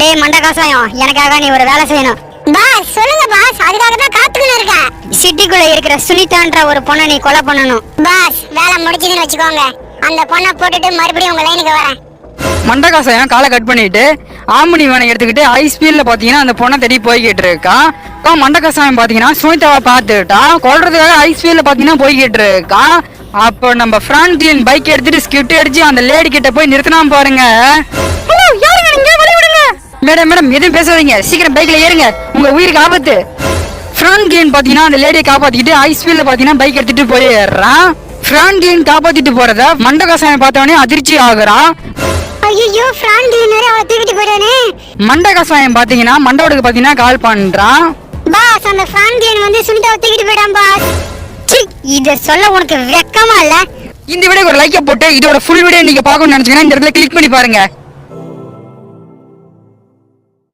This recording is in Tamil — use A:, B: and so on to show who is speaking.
A: டேய் மண்ட காசாயம், எனக்காக நீ ஒரு வேலை செய்யணும்.
B: பாஸ் சொல்லுங்க பாஸ், அதுக்காக தான் காத்துக்கிட்டு இருக்கேன்.
A: சிட்டிக்குள்ள இருக்கிற சுனிதான்ற ஒரு பொண்ணை நீ கொலை பண்ணணும்.
B: பாஸ் வேலை முடிச்சதுன்னு வச்சுக்கோங்க, அந்த பொண்ணை போட்டுட்டு மறுபடியும் உங்க லைனுக்கு வரேன்.
C: மண்டகாசாயம் காலை கட் பண்ணிட்டு ஆம்புனி வேனை எடுத்துக்கிட்டு ஹை ஸ்பீட்ல பாத்தீங்கன்னா அந்த பொண்ணை தேடி போய்கிட்டு இருக்கான். மண்டகாசாயம் பாத்தீங்கன்னா சுனிதாவை பார்த்துட்டான். கொல்றதுக்காக ஹை ஸ்பீட்ல பாத்தீங்கன்னா போய்கிட்டு இருக்கான். அப்போ நம்ம பிரான்க்ளின் பைக் எடுத்துட்டு ஸ்கிட் அடிச்சு அந்த லேடி கிட்ட போய் நிறுத்தினா பாருங்க. மேடம் மேடம் எதுவும் பேசாதீங்க, சீக்கிரம் பைக்ல ஏறுங்க, உங்க உயிருக்கு ஆபத்து. பிரான்க்ளின் பாத்தீங்கன்னா அந்த லேடியை காப்பாத்திட்டு ஹை ஸ்பீட்ல பாத்தீங்கன்னா பைக் எடுத்துட்டு போயிடுறான். பிரான்க்ளின் காப்பாத்திட்டு போறத மண்டகாசாயம் பார்த்தவனே அதிர்ச்சி ஆகுறான்.
B: ஐயோ பிரான்க்ளின் வேற அவளை தூக்கிட்டு போயிடானே.
C: மண்டகாசாயம் பாத்தீங்கன்னா மண்டோடுக்கு பாத்தீங்கன்னா கால் பண்றான்.
B: பாஸ் அந்த பிரான்க்ளின் வந்து சுனிதாவை தூக்கிட்டு போயிடான் பாஸ்.
A: இத சொல்ல உனக்கு வெக்கமா இல்ல?
C: இந்த வீடியோக்கு ஒரு லைக் போட்டு இதோட ஃபுல் வீடியோ நீங்க பார்க்கணும்னு நினைச்சீங்கன்னா இந்த இடத்துல கிளிக் பண்ணி பாருங்க.